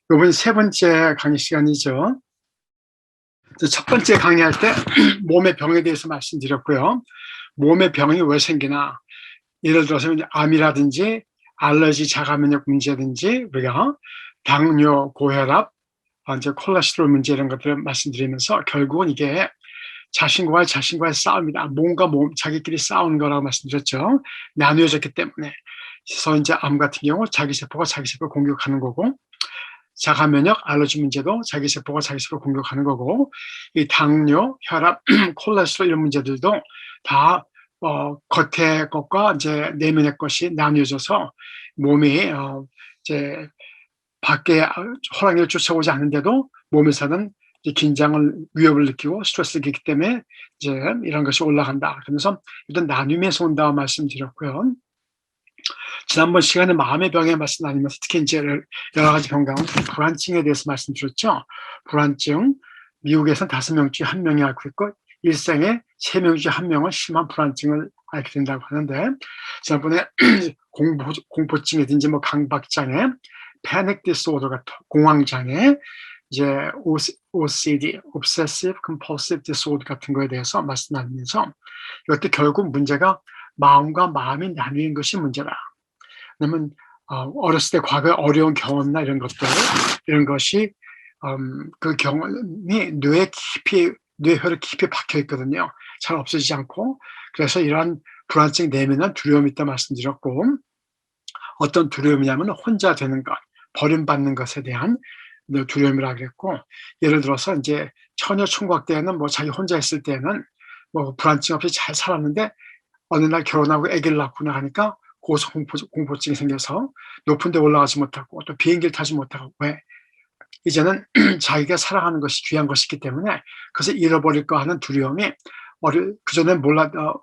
이번 세 번째 강의 시간이죠. 첫 번째 강의할 때 몸의 병에 대해서 말씀드렸고요. 몸의 병이 왜 생기나, 예를 들어서 암이라든지 알러지, 자가면역 문제든지 우리가 당뇨, 고혈압, 이제 콜레스테롤 문제 이런 것들을 말씀드리면서 결국은 이게 자신과의 싸움이다. 몸과 몸, 자기끼리 싸우는 거라고 말씀드렸죠. 나누어졌기 때문에. 그래서 이제 암 같은 경우 자기 세포가 자기 세포를 공격하는 거고, 자가면역, 알러지 문제도 자기 세포가 자기 세포를 공격하는 거고, 이 당뇨, 혈압, 콜레스테롤 이런 문제들도 다 겉의 것과 이제 내면의 것이 나뉘어져서 몸이 이제 밖에 호랑이를 쫓아오지 않는데도 몸에서는 긴장을, 위협을 느끼고 스트레스를 느끼기 때문에 이제 이런 것이 올라간다. 그러면서 일단 나눔에서 온다고 말씀드렸고요. 지난번 시간에 마음의 병에 말씀 나누면서 특히 이제 여러 가지 병 가운데 불안증에 대해서 말씀드렸죠. 불안증, 미국에서는 5명 중에 1명이 앓고 있고 일생에 3명 중에 1명은 심한 불안증을 앓게 된다고 하는데, 지난번에 공포증이든지 뭐 강박장애, 패닉 디스오더 같은 공황장애, 이제 OCD, Obsessive Compulsive Disorder 같은 거에 대해서 말씀 나누면서 이것도 결국 문제가 마음과 마음이 나뉘는 것이 문제다. 왜냐면 어렸을 때 과거의 어려운 경험이나 이런 것들, 이런 것이 그 경험이 뇌혈에 깊이 박혀 있거든요. 잘 없어지지 않고. 그래서 이러한 불안증 내면은 두려움이 있다 말씀드렸고, 어떤 두려움이냐면 혼자 되는 것, 버림받는 것에 대한 두려움이라고 그랬고, 예를 들어서 이제 처녀 총각 때는 뭐 자기 혼자 있을 때는 뭐 불안증 없이 잘 살았는데 어느 날 결혼하고 아기를 낳고 나가니까 공포증이 생겨서 높은 데 올라가지 못하고 또 비행기를 타지 못하고, 왜? 이제는 자기가 살아가는 것이 귀한 것이기 때문에 그것을 잃어버릴까 하는 두려움이 그전에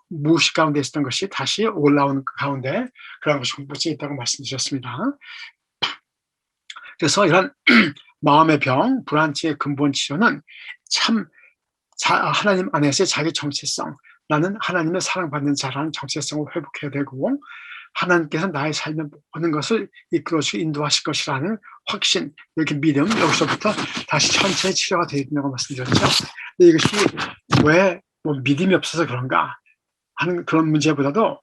무의식 가운데 있었던 것이 다시 올라오는 가운데 그런 것이 공포증이 있다고 말씀드렸습니다. 그래서 이런 마음의 병, 불안증의 근본 치료는 참 하나님 안에서의 자기 정체성, 나는 하나님의 사랑받는 자라는 정체성을 회복해야 되고, 하나님께서 나의 삶의 모든 것을 이끌어주고 인도하실 것이라는 확신, 이렇게 믿음, 여기서부터 다시 천천히 치료가 되어 있다고 말씀드렸죠. 이것이 왜 믿음이 없어서 그런가 하는 그런 문제보다도,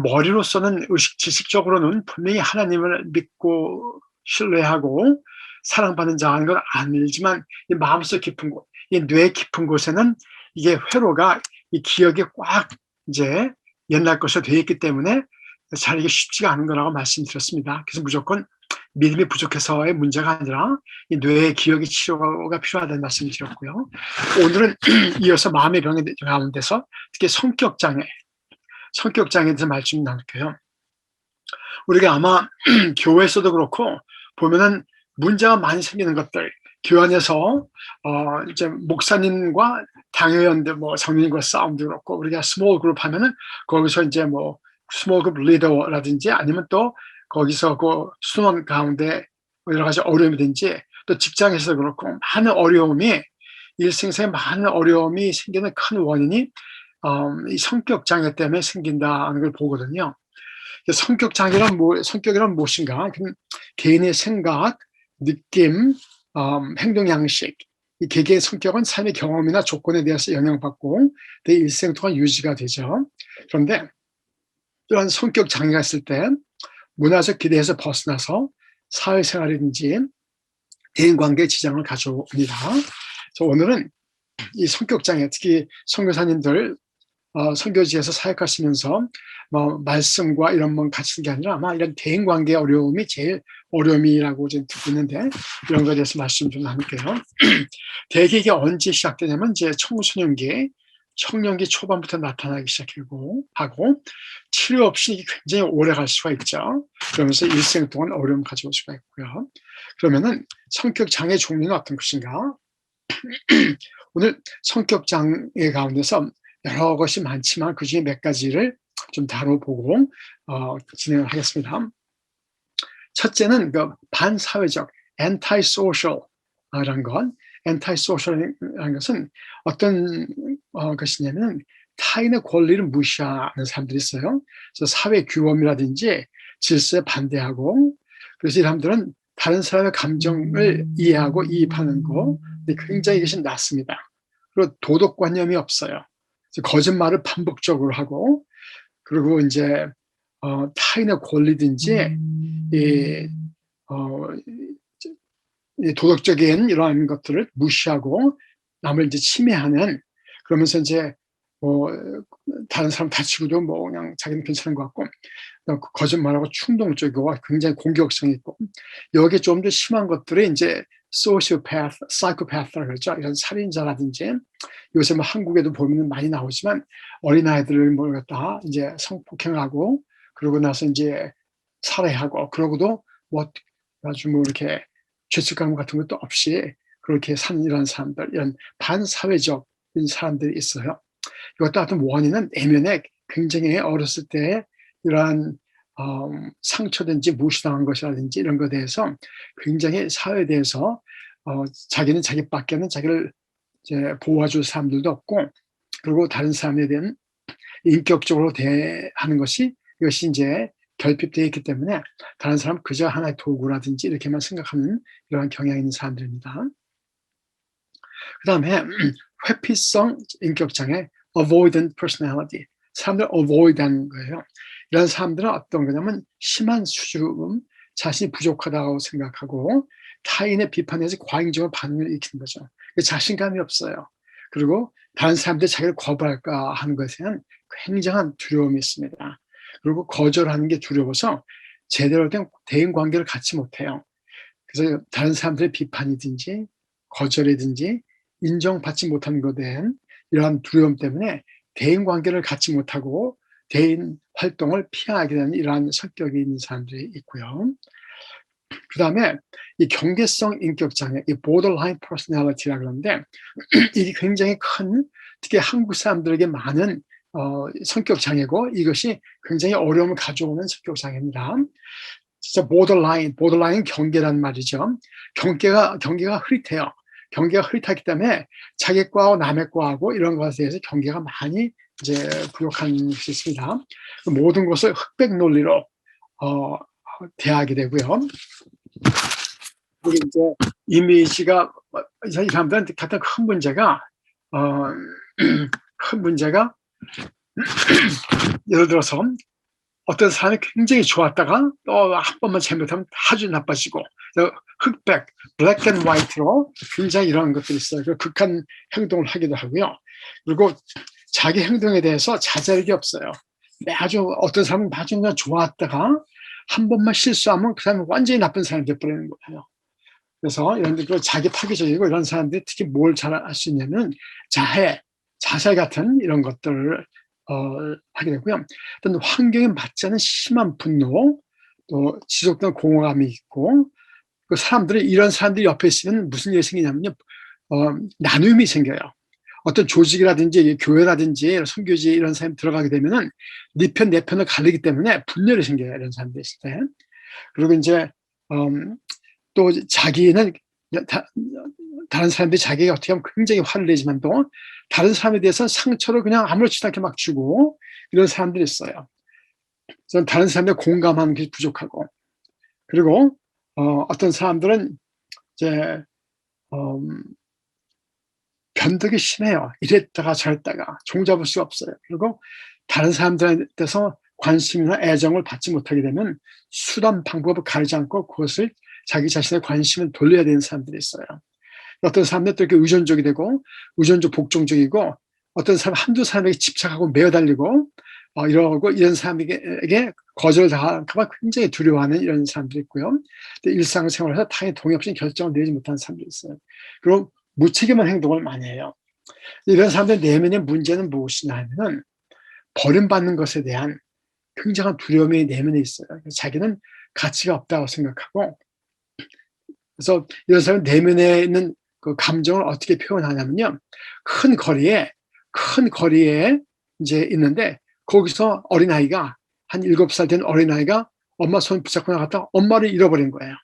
머리로서는 지식적으로는 분명히 하나님을 믿고 신뢰하고 사랑받는 자라는 걸 알지만, 이 마음속 깊은 곳, 이 뇌 깊은 곳에는 이게 회로가, 이 기억이 꽉 이제 옛날 것으로 되어 있기 때문에 잘 이게 쉽지가 않은 거라고 말씀드렸습니다. 그래서 무조건 믿음이 부족해서의 문제가 아니라 이 뇌의 기억의 치료가 필요하다는 말씀을 드렸고요. 오늘은 이어서 마음의 병에 가운데서 특히 성격장애에 대해서 말씀 나눌게요. 우리가 아마 교회에서도 그렇고 보면은 문제가 많이 생기는 것들, 교회 안에서 이제 목사님과 당회원들, 뭐 성인과 싸움도 그렇고, 우리가 스몰 그룹 하면은 거기서 이제 뭐 스몰 그룹 리더라든지 아니면 또 거기서 그 수원 가운데 여러 가지 어려움이든지, 또 직장에서 그렇고 많은 어려움이, 일생에 많은 어려움이 생기는 큰 원인이 이 성격 장애 때문에 생긴다는 걸 보거든요. 성격이란 무엇인가? 개인의 생각, 느낌, 행동 양식, 이 개개의 성격은 삶의 경험이나 조건에 대해서 영향받고 내 일생 동안 유지가 되죠. 그런데 이러한 성격 장애가 있을 때 문화적 기대에서 벗어나서 사회생활이든지 대인관계에 지장을 가져옵니다. 그래서 오늘은 이 성격 장애, 특히 선교사님들 선교지에서 사역하시면서 뭐 말씀과 이런 건 같이 게 아니라 아마 이런 대인관계 어려움이 제일 어려움이라고 지금 듣고 있는데, 이런 것에 대해서 말씀 좀 나눌게요. 대개 이게 언제 시작되냐면 이제 청년기 초반부터 나타나기 하고 치료 없이 이게 굉장히 오래 갈 수가 있죠. 그러면서 일생 동안 어려움 가져올 수가 있고요. 그러면은 성격 장애 종류는 어떤 것인가? 오늘 성격 장애 가운데서 여러 것이 많지만 그중에 몇 가지를 좀 다뤄보고 진행을 하겠습니다. 첫째는 그 반사회적, antisocial이라는 것. antisocial이라는 것은 어떤 것이냐면 타인의 권리를 무시하는 사람들이 있어요. 그래서 사회 규범이라든지 질서에 반대하고, 그래서 이 사람들은 다른 사람의 감정을 이해하고 이입하는 거 굉장히 이것이 낮습니다. 그리고 도덕관념이 없어요. 거짓말을 반복적으로 하고 그리고 이제 타인의 권리든지 이, 어, 이 도덕적인 이러한 것들을 무시하고 남을 이제 침해하는 그러면서 이제 뭐 다른 사람 다치고도 뭐 그냥 자기는 괜찮은 것 같고 거짓말하고 충동적이고 굉장히 공격성 있고 여기에 좀 더 심한 것들이 이제 소시오패스, 사이코패스라고 그러죠. 이런 살인자라든지 요새 뭐 한국에도 보면 많이 나오지만 어린아이들을 뭘 갖다 이제 성폭행하고 그러고 나서 이제 살해하고 그러고도 뭐 아주 뭐 이렇게 죄책감 같은 것도 없이 그렇게 사는 이런 사람들, 이런 반사회적인 사람들이 있어요. 이것도 어떤 원인은 내면에 굉장히 어렸을 때 이러한 상처든지 무시당한 것이라든지 이런 것에 대해서 굉장히 사회에 대해서 자기는 자기밖에는 자기를 이제 보호해줄 사람들도 없고 그리고 다른 사람에 대한 인격적으로 대하는 것이 이것이 이제 결핍되어 있기 때문에 다른 사람 그저 하나의 도구라든지 이렇게만 생각하는 이러한 경향이 있는 사람들입니다. 그다음에 회피성 인격장애, avoidant personality. 사람들 avoid하는 거예요. 이런 사람들은 어떤 거냐면 심한 수줍음, 자신이 부족하다고 생각하고 타인의 비판에서 과잉적인 반응을 일으키는 거죠. 자신감이 없어요. 그리고 다른 사람들이 자기를 거부할까 하는 것에 대한 굉장한 두려움이 있습니다. 그리고 거절하는 게 두려워서 제대로 된 대인 관계를 갖지 못해요. 그래서 다른 사람들의 비판이든지 거절이든지 인정받지 못하는 것에 대한 이러한 두려움 때문에 대인 관계를 갖지 못하고 대인 활동을 피하게 되는 이러한 성격이 있는 사람들이 있고요. 그다음에 이 경계성 인격 장애, 이 borderline personality라고 그러는데 이게 굉장히 큰 특히 한국 사람들에게 많은 성격 장애고 이것이 굉장히 어려움을 가져오는 성격 장애입니다. 진짜 borderline 경계란 말이죠. 경계가 흐릿해요. 경계가 흐릿하기 때문에 자기 과하고 남의 과하고 이런 것에 대해서 경계가 많이 이제 부족한 것이 있습니다. 모든 것을 흑백 논리로 대하게 되고요. 그리고 이제 이미지가 이 사람들한테 가장 큰 문제가 큰 문제가 예를 들어서 어떤 사람이 굉장히 좋았다가 또 한 번만 잘못하면 아주 나빠지고 흑백, 블랙 앤 화이트로 굉장히 이런 것들이 있어요. 극한 행동을 하기도 하고요. 그리고 자기 행동에 대해서 자제력이 없어요. 아주 어떤 사람은 아주 그냥 좋았다가 한 번만 실수하면 그 사람은 완전히 나쁜 사람이 되어버리는 거예요. 그래서 이런 데 자기 파괴적이고 이런 사람들이 특히 뭘 잘 할 수 있냐면 자살 같은 이런 것들을 하게 되고요. 어떤 환경에 맞지 않은 심한 분노, 또 지속된 공허감이 있고, 그 사람들이 이런 사람들이 옆에 있으면 무슨 일이 생기냐면요, 나눔이 생겨요. 어떤 조직이라든지 교회라든지 선교지 이런 사람이 들어가게 되면은 네 편, 내 편을 가리기 때문에 분열이 생겨요. 이런 사람들이 있을 때. 그리고 이제 또 자기는 다른 사람들이 자기가 어떻게 하면 굉장히 화를 내지만도 다른 사람에 대해서는 상처를 그냥 아무렇지도 않게 막 주고 이런 사람들이 있어요. 그래서 다른 사람들 공감하는 게 부족하고 그리고 어떤 사람들은 이제 변덕이 심해요. 이랬다가 저랬다가 종잡을 수가 없어요. 그리고 다른 사람들한테서 관심이나 애정을 받지 못하게 되면 수단 방법을 가리지 않고 그것을 자기 자신의 관심을 돌려야 되는 사람들이 있어요. 어떤 사람들은 또 이렇게 의존적이 되고 의존적 복종적이고 어떤 사람 한두 사람에게 집착하고 매어달리고 이러고 이런 사람에게 거절당할까 봐 굉장히 두려워하는 이런 사람들이 있고요. 일상생활에서 타인의 동의 없이 결정을 내리지 못하는 사람들이 있어요. 그리고 무책임한 행동을 많이 해요. 이런 사람들의 내면의 문제는 무엇이냐 하면은 버림받는 것에 대한 굉장한 두려움이 내면에 있어요. 자기는 가치가 없다고 생각하고 그래서 이런 사람은 내면에 있는 그 감정을 어떻게 표현하냐면요. 큰 거리에 이제 있는데 거기서 어린아이가 한 7살 된 어린아이가 엄마 손 붙잡고 나갔다가 엄마를 잃어버린 거예요.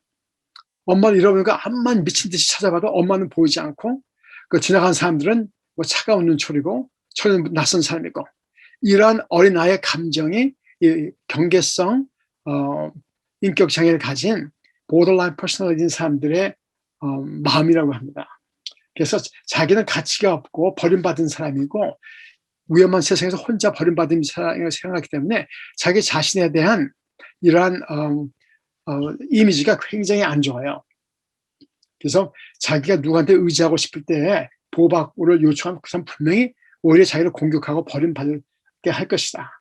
엄마를 잃어버리니까 암만 미친 듯이 찾아봐도 엄마는 보이지 않고 그 지나간 사람들은 뭐 차가운 눈초리고 저는 낯선 사람이고 이러한 어린아이의 감정이 이 경계성 인격 장애를 가진 borderline personality인 사람들의 마음이라고 합니다. 그래서 자기는 가치가 없고 버림받은 사람이고 위험한 세상에서 혼자 버림받은 사람이라고 생각하기 때문에 자기 자신에 대한 이러한 이미지가 굉장히 안 좋아요. 그래서 자기가 누구한테 의지하고 싶을 때 보호받고를 요청하면 그 사람 분명히 오히려 자기를 공격하고 버림받게 할 것이다.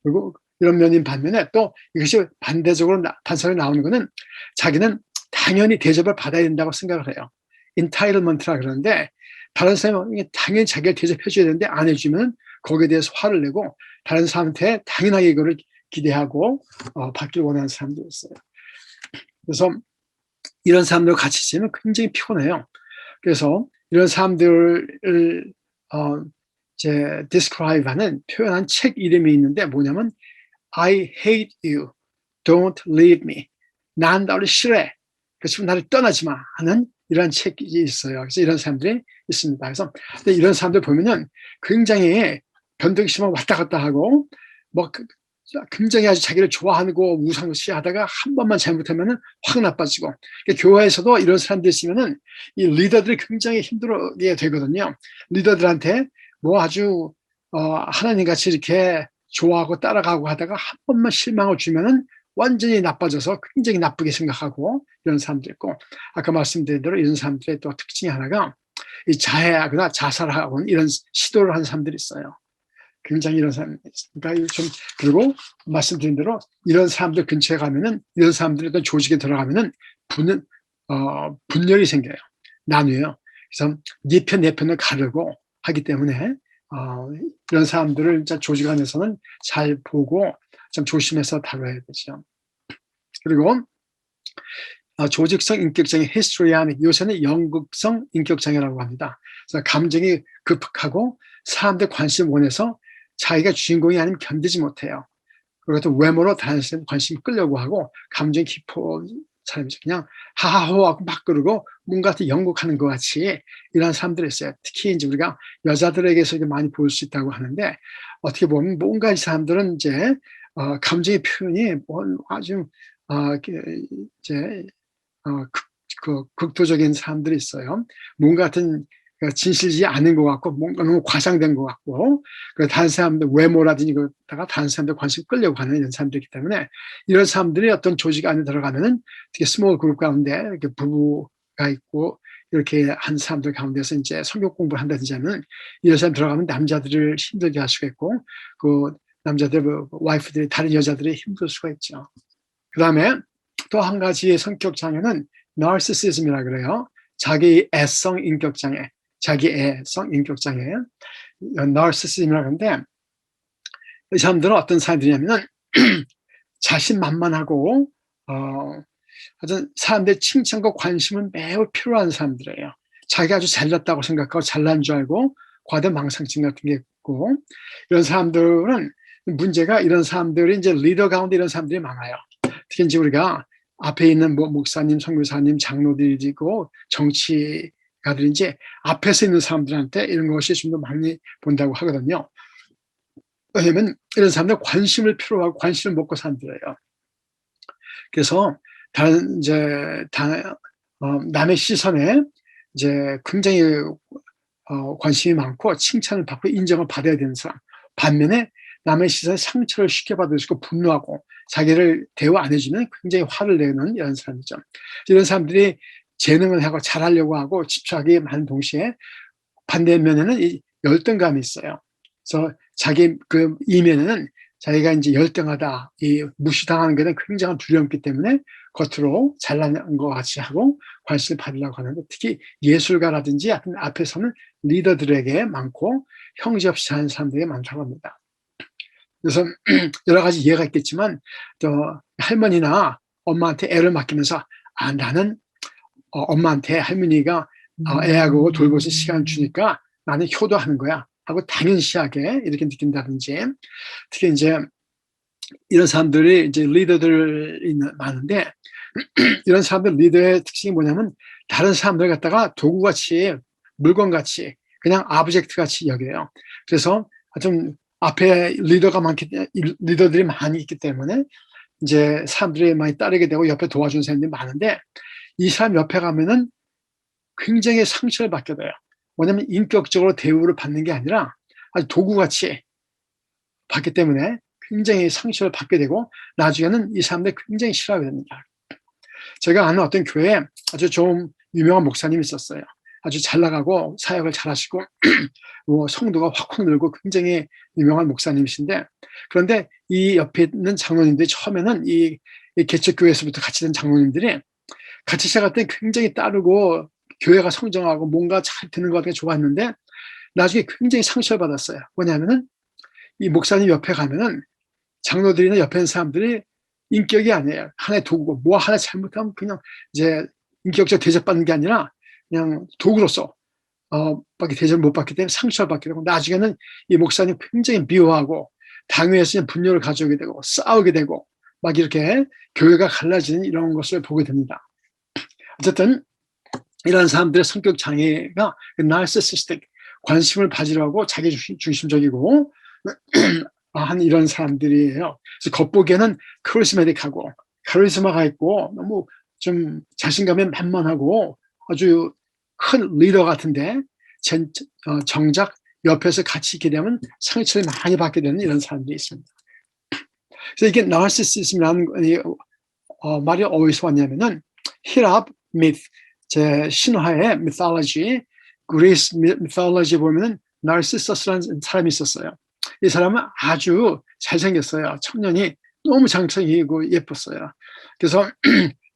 그리고 이런 면인 반면에 또 이것이 반대적으로 반사로 나오는 것은 자기는 당연히 대접을 받아야 된다고 생각을 해요. entitlement라 그러는데 다른 사람이 당연히 자기를 대접해 줘야 되는데 안 해주면 거기에 대해서 화를 내고 다른 사람한테 당연하게 이거를 기대하고 받길 원하는 사람도 있어요. 그래서 이런 사람들 같이 지내면 굉장히 피곤해요. 그래서 이런 사람들을 이제 describe하는 표현한 책 이름이 있는데 뭐냐면 I hate you, don't leave me. 난 너를 싫어해. 그래서 나를 떠나지 마 하는 이런 책이 있어요. 그래서 이런 사람들이 있습니다. 그래서 이런 사람들 보면은 굉장히 변덕이 심하고 왔다 갔다 하고 뭐 굉장히 아주 자기를 좋아하고 우상시하다가 한 번만 잘못하면은 확 나빠지고 그러니까 교회에서도 이런 사람들이 있으면은 이 리더들이 굉장히 힘들게 되거든요. 리더들한테 뭐 아주 하나님같이 이렇게 좋아하고 따라가고 하다가 한 번만 실망을 주면은 완전히 나빠져서 굉장히 나쁘게 생각하고 이런 사람도 있고 아까 말씀드린 대로 이런 사람들의 또 특징이 하나가 이 자해하거나 자살하고 이런 시도를 하는 사람들이 있어요. 굉장히 이런 사람이 있으니까 좀 그리고 말씀드린 대로 이런 사람들 근처에 가면은 이런 사람들의 어떤 조직에 들어가면은 분열이 생겨요. 나뉘어요. 그래서 네 편 내 편을 가르고 하기 때문에 이런 사람들을 진짜 조직 안에서는 잘 보고 좀 조심해서 다뤄야 되죠. 그리고 조직성 인격장애 히스토리아닉 요새는 연극성 인격장애라고 합니다. 그래서 감정이 급하고 사람들 관심을 원해서 자기가 주인공이 아니면 견디지 못해요. 그리고 또 외모로 다른 사람 관심이 끌려고 하고 감정이 깊은 사람이죠. 그냥 하하호하고 막 그러고 뭔가 연극하는 것 같이 이런 사람들이 있어요. 특히 이제 우리가 여자들에게서 이제 많이 볼 수 있다고 하는데 어떻게 보면 뭔가 이 사람들은 이제 감정의 표현이 아주 이제 극도적인 사람들이 있어요. 뭔가 같은 진실이지 않은 것 같고 뭔가 너무 과장된 것 같고 다른 사람들 외모라든지 그다가 다른 사람들 관심 끌려고 하는 이런 사람들이기 때문에 이런 사람들이 어떤 조직 안에 들어가면은 특히 스몰 그룹 가운데 이렇게 부부가 있고 이렇게 한 사람들 가운데서 이제 성경 공부를 한다든지 하면 이런 사람 들어가면 남자들을 힘들게 할 수가 있고 그 남자들 와이프들이 다른 여자들이 힘들 수가 있죠. 그다음에 또 한 가지의 성격 장애는 나르시시즘이라 그래요. 자기 애성 인격 장애, 자기 애성 인격 장애, 나르시시즘이라 그러는데 이 사람들은 어떤 사람들이냐면은 자신만만하고 어떤 사람들의 칭찬과 관심은 매우 필요한 사람들이에요. 자기가 아주 잘났다고 생각하고 잘난 줄 알고 과대 망상증 같은 게 있고 이런 사람들은 문제가 이런 사람들이 이제 리더 가운데 이런 사람들이 많아요. 특히 이제 우리가 앞에 있는 뭐 목사님, 선교사님, 장로들이고 정치가들이 이제 앞에서 있는 사람들한테 이런 것이 좀 더 많이 본다고 하거든요. 왜냐하면 이런 사람들 관심을 필요하고 관심을 먹고 산들이에요. 그래서 다른 이제 남의 시선에 이제 굉장히 관심이 많고 칭찬을 받고 인정을 받아야 되는 사람. 반면에 남의 시선에 상처를 쉽게 받을 수 있고 분노하고 자기를 대우 안 해주면 굉장히 화를 내는 이런 사람이죠. 이런 사람들이 재능을 하고 잘하려고 하고 집착이 많은 동시에 반대면에는 이 열등감이 있어요. 그래서 자기 그 이면에는 자기가 이제 열등하다, 이 무시당하는 것에 굉장한 두려움이기 때문에 겉으로 잘난 것 같이 하고 관심을 받으려고 하는데 특히 예술가라든지 앞에서는 리더들에게 많고 형제 없이 사는 사람들이 많다고 합니다. 그래서 여러 가지 이해가 있겠지만 또 할머니나 엄마한테 애를 맡기면서 나는 엄마한테 할머니가 애하고 돌보면서 시간을 주니까 나는 효도하는 거야 하고 당연시하게 이렇게 느낀다든지 특히 이제 이런 사람들이 이제 리더들이 많은데 이런 사람들 리더의 특징이 뭐냐면 다른 사람들 갖다가 도구같이 물건같이 그냥 아브젝트같이 여겨요. 그래서 좀 앞에 리더들이 많이 있기 때문에 이제 사람들이 많이 따르게 되고 옆에 도와주는 사람들이 많은데 이 사람 옆에 가면은 굉장히 상처를 받게 돼요. 뭐냐면 인격적으로 대우를 받는 게 아니라 아주 도구같이 받기 때문에 굉장히 상처를 받게 되고 나중에는 이 사람들이 굉장히 싫어하게 됩니다. 제가 아는 어떤 교회에 아주 좀 유명한 목사님이 있었어요. 아주 잘 나가고 사역을 잘하시고 성도가 확확 늘고 굉장히 유명한 목사님이신데 그런데 이 옆에 있는 장로님들이 처음에는 이 개척교회에서부터 같이 된 장로님들이 같이 시작할 때 굉장히 따르고 교회가 성장하고 뭔가 잘 되는 것 같아 좋았는데 나중에 굉장히 상처를 받았어요. 뭐냐면은 이 목사님 옆에 가면은 장로들이나 옆에 있는 사람들이 인격이 아니에요. 하나의 도구고 뭐 하나 잘못하면 그냥 이제 인격적 대접받는 게 아니라 그냥 도구로서 밖에 대접을 못 받기 때문에 상처를 받게 되고 나중에는 이 목사님 굉장히 미워하고 당회에서 분열을 가져오게 되고 싸우게 되고 막 이렇게 교회가 갈라지는 이런 것을 보게 됩니다. 어쨌든 이런 사람들의 성격 장애가 narcissistic, 관심을 받으려 하고 자기 중심적이고 한 이런 사람들이에요. 그래서 겉보기에는 카리스마틱하고 카리스마가 있고 너무 좀 자신감에 만만하고 아주 큰 리더 같은데 정작 옆에서 같이 있게 되면 상처를 많이 받게 되는 이런 사람들이 있습니다. 그래서 이게 narcissism이라는 말이 어디서 왔냐면은 히랍 미트, 제 신화의 mythology, 그리스 mythology 보면은 나르시서스라는 사람이 있었어요. 이 사람은 아주 잘생겼어요. 청년이 너무 장성이고 예뻤어요. 그래서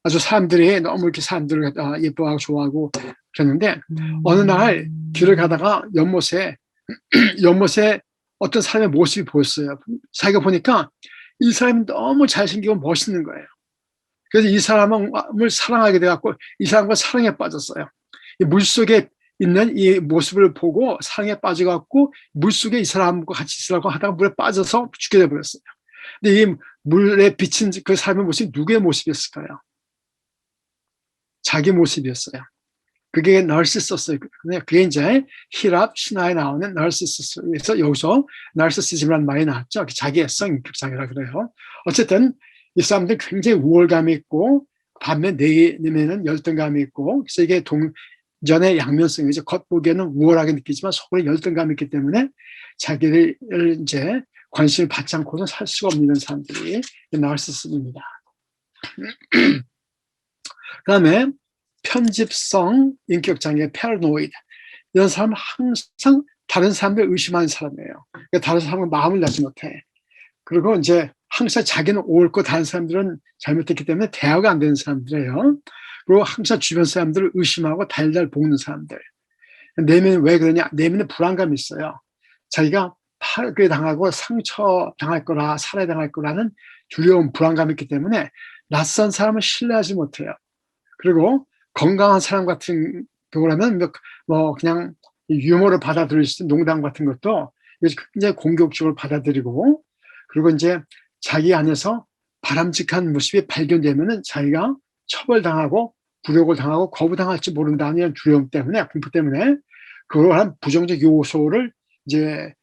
아주 사람들이 너무 이렇게 사람들을 예뻐하고 좋아하고 그랬는데 어느 날 길을 가다가 연못에 어떤 사람의 모습이 보였어요. 자기가 보니까 이 사람이 너무 잘생기고 멋있는 거예요. 그래서 이 사람을 사랑하게 돼갖고 이 사람과 사랑에 빠졌어요. 이 물속에 있는 이 모습을 보고 사랑에 빠져갖고 물속에 이 사람과 같이 있으라고 하다가 물에 빠져서 죽게 돼버렸어요. 근데 이 물에 비친 그 사람의 모습이 누구의 모습이었을까요? 자기 모습이었어요. 그게 나르시서스예요. 그게 이제 히랍 신화에 나오는 나르시서스에서 여기서 나르시시즘이라는 말이 나왔죠. 자기애성 인격장애라 그래요. 어쨌든 이 사람들 굉장히 우월감이 있고 반면 내면은 열등감이 있고 그래서 이게 동전의 양면성이죠. 겉보기에는 우월하게 느끼지만 속으로 열등감이 있기 때문에 자기를 이제 관심을 받지 않고는 살 수가 없는 이런 사람들이 나르시시즘입니다. 그다음에 편집성 인격장애 패러노이드 이런 사람은 항상 다른 사람을 의심하는 사람이에요. 그러니까 다른 사람은 마음을 내지 못해. 그리고 이제 항상 자기는 옳고 다른 사람들은 잘못했기 때문에 대화가 안 되는 사람들이에요. 그리고 항상 주변 사람들을 의심하고 달달 볶는 사람들. 내면은 왜 그러냐? 내면에 불안감이 있어요. 자기가 파괴 당하고 상처 당할 거라 살해당할 거라는 두려움, 불안감이 있기 때문에 낯선 사람을 신뢰하지 못해요. 그리고 건강한 사람 같은 경우라면 뭐 그냥 유머를 받아들일 수 있는 농담 같은 것도 굉장히 공격적으로 받아들이고 그리고 이제 자기 안에서 바람직한 모습이 발견되면은 자기가 처벌당하고 굴욕을 당하고 거부당할지 모른다는 두려움 때문에 공포 때문에 그러한 부정적 요소를 이제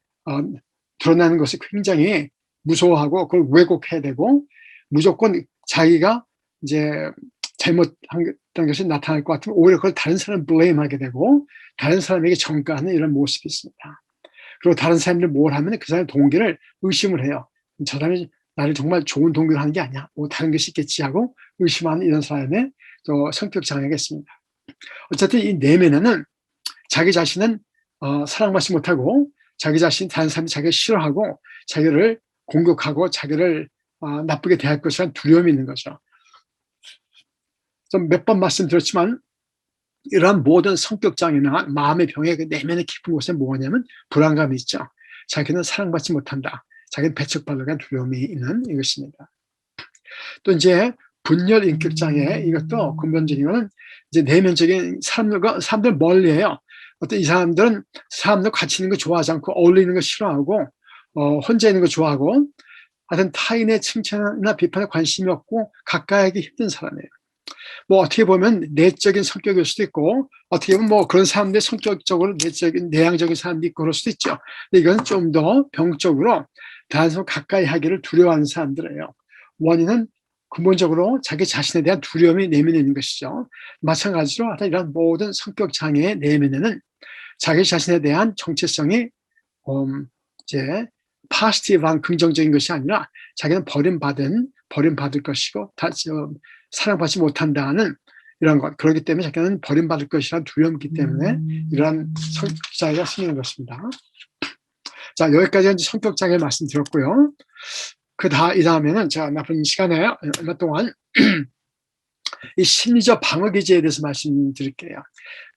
드러나는 것이 굉장히 무서워하고 그걸 왜곡해야 되고 무조건 자기가 이제 잘못한 것이 나타날 것 같으면 오히려 그걸 다른 사람 블레임하게 되고 다른 사람에게 전가하는 이런 모습이 있습니다. 그리고 다른 사람들이 뭘 하면 그 사람의 동기를 의심을 해요. 저 사람이 나를 정말 좋은 동기로 하는 게 아니야. 뭐 다른 것이 있겠지 하고 의심하는 이런 사람의 또 성격 장애가 있습니다. 어쨌든 이 내면에는 자기 자신은 사랑받지 못하고 자기 자신 다른 사람이 자기를 싫어하고 자기를 공격하고 자기를 나쁘게 대할 것이라는 두려움이 있는 거죠. 좀 몇 번 말씀드렸지만 이러한 모든 성격 장애나 마음의 병의 그 내면의 깊은 곳에 뭐냐면 불안감이 있죠. 자기는 사랑받지 못한다. 자기는 배척받을 간 두려움이 있는 이것입니다. 또 이제 분열 인격 장애 이것도 근본적인 거는 이제 내면적인 사람들 멀리해요. 어떤 이 사람들은 사람들 같이 있는 거 좋아하지 않고 어울리는 거 싫어하고 혼자 있는 거 좋아하고 하여튼 타인의 칭찬이나 비판에 관심이 없고 가까이 하기 힘든 사람이에요. 뭐 어떻게 보면 내적인 성격일 수도 있고 어떻게 보면 뭐 그런 사람들 성격적으로 내향적인 사람도 있고 그럴 수도 있죠. 근데 이건 좀 더 병적으로 다른 사람 가까이 하기를 두려워하는 사람들이에요. 원인은 근본적으로 자기 자신에 대한 두려움이 내면에 있는 것이죠. 마찬가지로 이런 모든 성격 장애의 내면에는 자기 자신에 대한 정체성이 이제 파지티브한 긍정적인 것이 아니라 자기는 버림받을 것이고 사랑받지 못한다는 이런 것. 그렇기 때문에 자기는 버림받을 것이라는 두려움이 있기 때문에 이러한 성격 장애가 생기는 것입니다. 자, 여기까지 이제 성격 장애 말씀드렸고요. 이 다음에는 제가 남은 시간에 얼마 동안 이 심리적 방어 기제에 대해서 말씀드릴게요.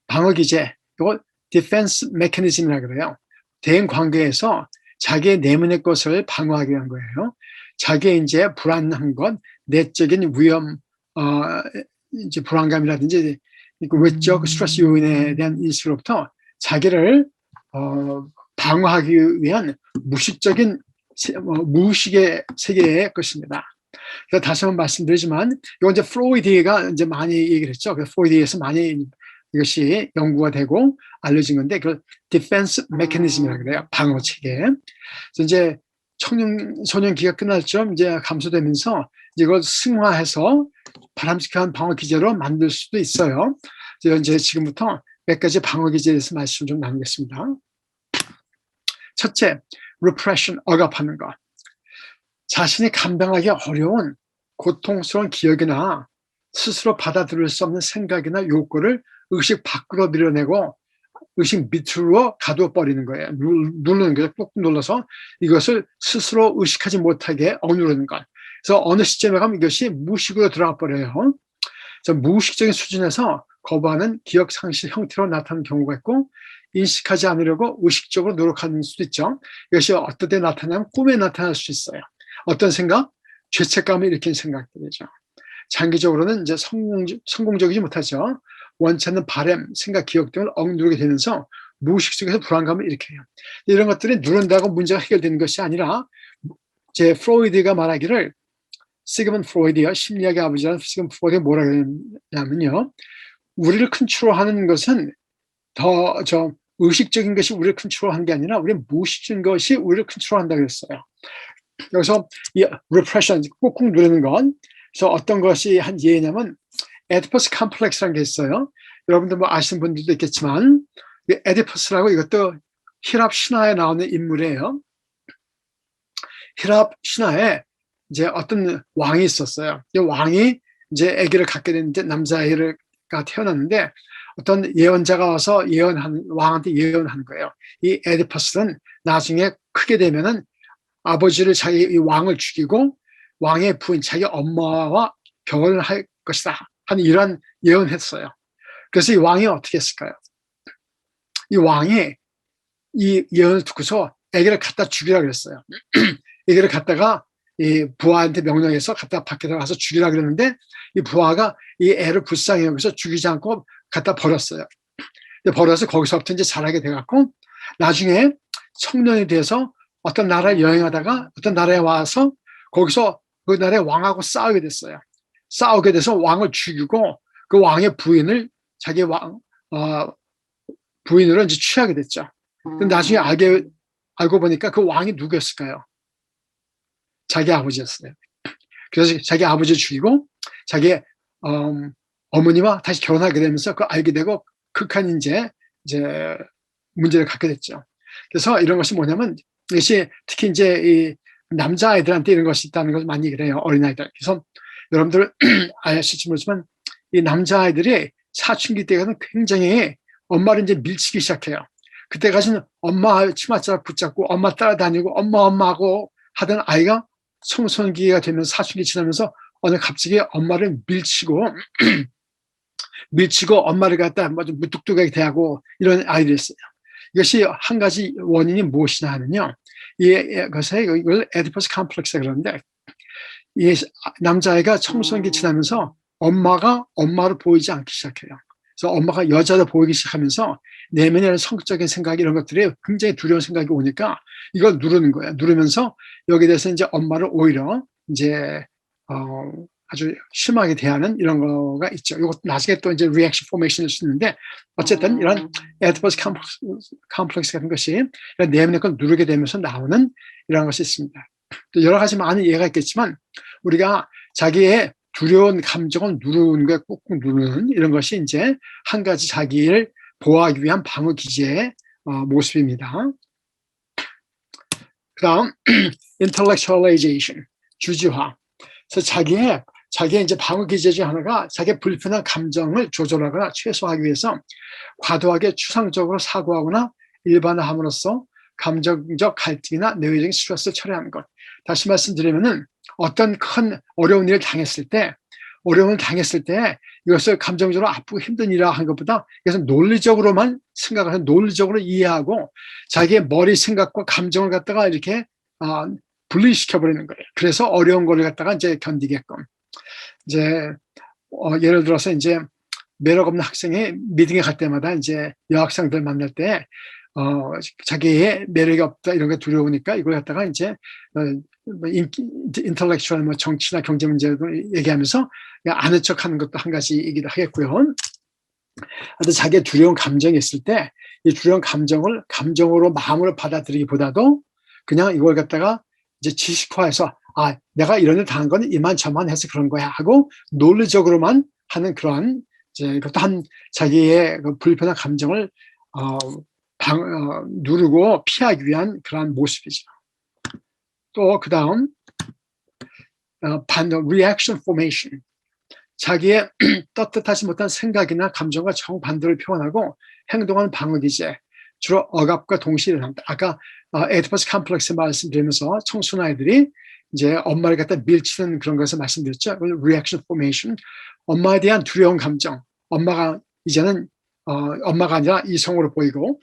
방어 기제, 이거 디펜스 메커니즘이라고 그래요. 대인 관계에서 자기의 내면의 것을 방어하기 위한 거예요. 자기의 이제 불안한 것, 내적인 위험, 이제 불안감이라든지 외적 스트레스 요인에 대한 인식으로부터 자기를 방어하기 위한 무의식적인 무의식의 세계의 것입니다. 그래서 다시 한번 말씀드리지만 이건 이제 프로이드가 이제 많이 얘기를 했죠. 그래서 프로이드에서 많이 이것이 연구가 되고 알려진 건데 그 디펜스 메커니즘이라고 그래요. 방어 체계. 그래서 이제 소년기가 끝날처럼 이제 감소되면서 이걸 승화해서 바람직한 방어 기제로 만들 수도 있어요. 그래서 이제 지금부터 몇 가지 방어 기제에 대해서 말씀을 좀 나누겠습니다. 첫째, repression, 억압하는 것. 자신이 감당하기 어려운 고통스러운 기억이나 스스로 받아들일 수 없는 생각이나 욕구를 의식 밖으로 밀어내고 의식 밑으로 가둬버리는 거예요. 누르는 거예요. 꾹 눌러서 이것을 스스로 의식하지 못하게 억누르는 것. 그래서 어느 시점에 가면 이것이 무의식으로 들어가 버려요. 그래서 무의식적인 수준에서 거부하는 기억 상실 형태로 나타나는 경우가 있고 인식하지 않으려고 의식적으로 노력하는 수도 있죠. 이것이 어떨 때 나타나면 꿈에 나타날 수 있어요. 어떤 생각? 죄책감을 일으키는 생각들이죠. 장기적으로는 이제 성공적이지 못하죠. 원치 않는 바람, 생각, 기억 등을 억누르게 되면서 무의식 속에서 불안감을 일으켜요. 이런 것들이 누른다고 문제가 해결되는 것이 아니라 제 프로이드가 말하기를 시그먼드 프로이드요. 심리학의 아버지라는 시그먼드 프로이드가 뭐라고 하냐면요. 우리를 컨트롤하는 것은 의식적인 것이 우리를 컨트롤하는 게 아니라 우리 무의식적인 것이 우리를 컨트롤한다고 했어요. 여기서 이 repression, 꾹꾹 누르는 건 그래서 어떤 것이 한 예냐면 에디퍼스 컴플렉스라는 게 있어요. 여러분들 뭐 아시는 분들도 있겠지만 에디퍼스라고 이것도 히랍 신화에 나오는 인물이에요. 히랍 신화에 이제 어떤 왕이 있었어요. 이 왕이 이제 아기를 갖게 됐는데 남자아이가 태어났는데 어떤 예언자가 와서 왕한테 예언하는 거예요. 이 에디퍼스는 나중에 크게 되면은 아버지를 이 왕을 죽이고 왕의 부인 자기 엄마와 결혼을 할 것이다 하는 이런 예언했어요. 그래서 이 왕이 어떻게 했을까요? 이 왕이 이 예언을 듣고서 아기를 갖다 죽이라 그랬어요. 아기를 갖다가 이 부하한테 명령해서 갖다 밖에 나가서 죽이라 그랬는데 이 부하가 이 애를 불쌍히 여기서 죽이지 않고 갖다 버렸어요. 버려서 거기서부터 이제 자라게 돼갖고 나중에 청년이 돼서 어떤 나라를 여행하다가 어떤 나라에 와서 거기서 그 나라의 왕하고 싸우게 됐어요. 싸우게 돼서 왕을 죽이고 그 왕의 부인을 자기 부인으로 이제 취하게 됐죠. 근데 나중에 알고 보니까 그 왕이 누구였을까요? 자기 아버지였어요. 그래서 자기 아버지를 죽이고 자기 어머니와 다시 결혼하게 되면서 그 알게 되고 극한 이제 문제를 갖게 됐죠. 그래서 이런 것이 뭐냐면 이것이 특히 이제 이 남자아이들한테 이런 것이 있다는 것을 많이 그래요. 어린아이들. 그래서 여러분들 아실지 모르지만 이 남자아이들이 사춘기 때는 굉장히 엄마를 이제 밀치기 시작해요. 그때까지는 엄마 치맛자락 붙잡고 엄마 따라다니고 엄마 하고 하던 아이가 청소년기가 되면서 사춘기 지나면서 어느 갑자기 엄마를 밀치고 엄마를 갖다 좀 무뚝뚝하게 대하고 이런 아이들이 있어요. 이것이 한 가지 원인이 무엇이냐 하면요. 이걸 에디퍼스 컴플렉스 그러는데 이 남자아이가 청소년기 지나면서 엄마가 엄마로 보이지 않기 시작해요. 그래서 엄마가 여자로 보이기 시작하면서 내면에 성적인 생각 이런 것들이 굉장히 두려운 생각이 오니까 이걸 누르는 거예요. 누르면서 여기에 대해서 이제 엄마를 오히려 이제 아주 심하게 대하는 이런 거가 있죠. 이것도 나중에 또 이제 reaction formation일 수 있는데 어쨌든 이런 에디퍼스 컴플렉스 같은 것이 내면의 걸 누르게 되면서 나오는 이런 것이 있습니다. 또 여러 가지 많은 예가 있겠지만 우리가 자기의 두려운 감정을 누르는 거에 꾹꾹 누르는 이런 것이 이제 한 가지 자기를 보호하기 위한 방어 기제의 모습입니다. 그다음 intellectualization, 주지화. 그래서 자기의 이제 방어 기제 중 하나가 자기의 불편한 감정을 조절하거나 최소화하기 위해서 과도하게 추상적으로 사고하거나 일반화함으로써 감정적 갈등이나 내외적인 스트레스를 처리하는 것. 다시 말씀드리면은 어떤 큰 어려운 일을 당했을 때 이것을 감정적으로 아프고 힘든 일이라 한 것보다 이것은 논리적으로만 생각하는, 논리적으로 이해하고 자기의 머리 생각과 감정을 갖다가 이렇게 분리시켜 버리는 거예요. 그래서 어려운 거를 갖다가 이제 견디게끔. 이제 예를 들어서 이제 매력 없는 학생이 미팅에 갈 때마다 이제 여학생들 만날 때 자기의 매력이 없다 이런 게 두려우니까 이걸 갖다가 이제 인텔렉츄얼 뭐 정치나 경제 문제도 얘기하면서 아는 척하는 것도 한 가지이기도 하겠고요. 근데 자기의 두려운 감정이 있을 때 이 두려운 감정을 감정으로 마음으로 받아들이기보다도 그냥 이걸 갖다가 이제 지식화해서 내가 이런 일 당한 건 이만저만 해서 그런 거야 하고 논리적으로만 하는 그러한 이제 그것도 한 자기의 그 불편한 감정을 누르고 피하기 위한 그러한 모습이죠. 또 그다음 reaction formation, 자기의 떳떳하지 못한 생각이나 감정과 정반대를 표현하고 행동하는 방어 기제, 주로 억압과 동시에 일어납니다. 아까 에디퍼스 컴플렉스 말씀드리면서 청소년 아이들이 이제 엄마를 갖다 밀치는 그런 것을 말씀드렸죠. reaction formation, 엄마에 대한 두려운 감정, 엄마가 이제는 엄마가 아니라 이성으로 보이고